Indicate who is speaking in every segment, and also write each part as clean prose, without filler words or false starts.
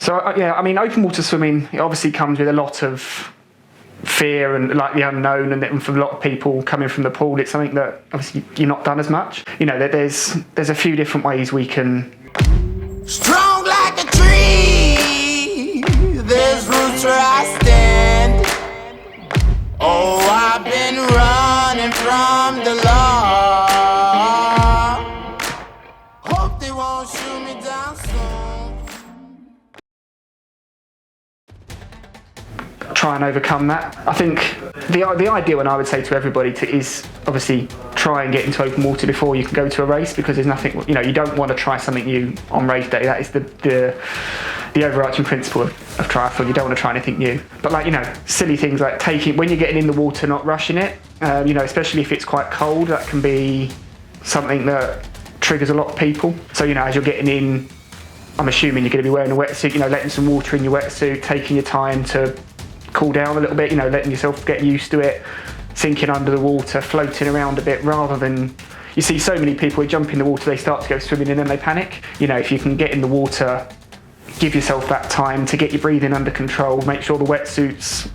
Speaker 1: So yeah, I mean, open water swimming, it obviously comes with a lot of fear and like the unknown, and for a lot of people coming from the pool, it's something that obviously you're not done as much. You know, there's a few different ways we can.
Speaker 2: Strong like a tree, there's roots where I stand. Oh, I've been running from the law. Hope they won't shoot me down soon.
Speaker 1: Try and overcome that. I think the ideal, and I would say to everybody, is obviously try and get into open water before you can go to a race, because there's nothing, you know, you don't want to try something new on race day. That is the overarching principle of triathlon. You don't want to try anything new. But like, you know, silly things like when you're getting in the water, not rushing it, you know, especially if it's quite cold, that can be something that triggers a lot of people. So, you know, as you're getting in, I'm assuming you're going to be wearing a wetsuit, you know, letting some water in your wetsuit, taking your time to cool down a little bit, you know, letting yourself get used to it, sinking under the water, floating around a bit, rather than, you see so many people who jump in the water, they start to go swimming and then they panic. You know, if you can get in the water, give yourself that time to get your breathing under control, make sure the wetsuit's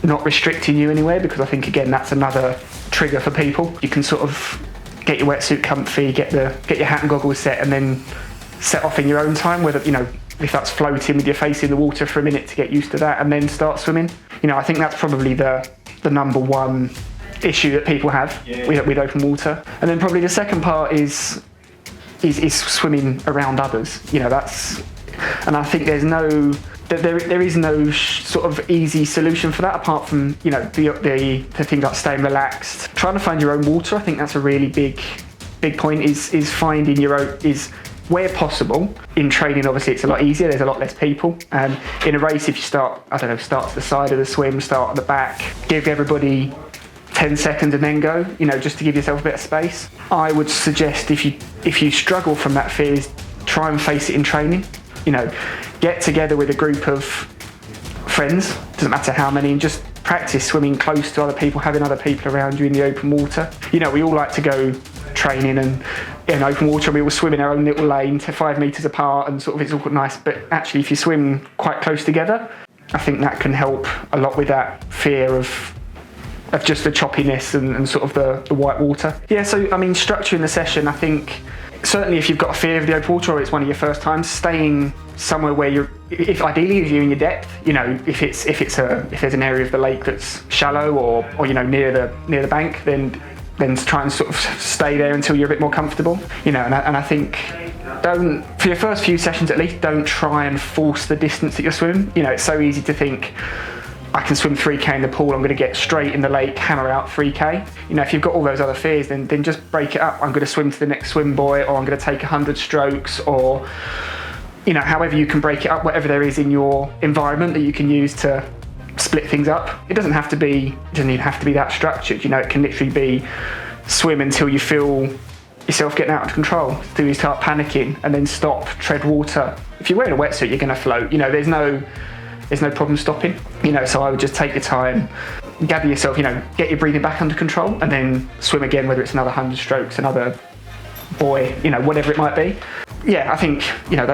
Speaker 1: not restricting you anywhere, because I think, again, that's another trigger for people. You can sort of get your wetsuit comfy, get your hat and goggles set, and then set off in your own time, whether, you know, if that's floating with your face in the water for a minute to get used to that, and then start swimming. You know, I think that's probably the number one issue that people have with open water. And then probably the second part is swimming around others. You know, and I think there is no sort of easy solution for that, apart from, you know, the things like staying relaxed, trying to find your own water. I think that's a really big point, is finding your own, is where possible. In training, obviously, it's a lot easier. There's a lot less people. In a race, if you start to the side of the swim, start at the back, give everybody 10 seconds and then go, you know, just to give yourself a bit of space. I would suggest, if you struggle from that fear, is try and face it in training. You know, get together with a group of friends, doesn't matter how many, and just practice swimming close to other people, having other people around you in the open water. You know, we all like to go training and in open water, and we all swim in our own little lane to 5 meters apart, and sort of it's all nice. But actually, if you swim quite close together, I think that can help a lot with that fear of just the choppiness and sort of the white water. Yeah, so I mean, structuring the session, I think certainly if you've got a fear of the open water or it's one of your first times, staying somewhere where ideally if you're in your depth, you know, if there's an area of the lake that's shallow or you know, near the bank, then try and sort of stay there until you're a bit more comfortable, you know. And I think, for your first few sessions at least, don't try and force the distance that you're swimming. You know, it's so easy to think, I can swim 3K in the pool, I'm going to get straight in the lake, hammer out 3K. You know, if you've got all those other fears, then just break it up. I'm going to swim to the next swim buoy, or I'm going to take 100 strokes, or, you know, however you can break it up, whatever there is in your environment that you can use to split things up. It doesn't even have to be that structured. You know, it can literally be swim until you feel yourself getting out of control, until you start panicking, and then stop, tread water. If you're wearing a wetsuit, you're going to float. You know, there's no problem stopping. You know, so I would just take your time, gather yourself, you know, get your breathing back under control, and then swim again, whether it's another 100 strokes, another buoy, you know, whatever it might be. Yeah, I think, you know,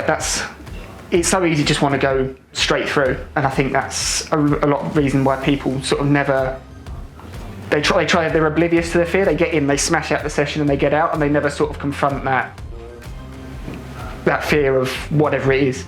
Speaker 1: it's so easy to just want to go straight through, and I think that's a lot of reason why people sort of never, they're oblivious to their fear. They get in, they smash out the session, and they get out, and they never sort of confront that fear of whatever it is.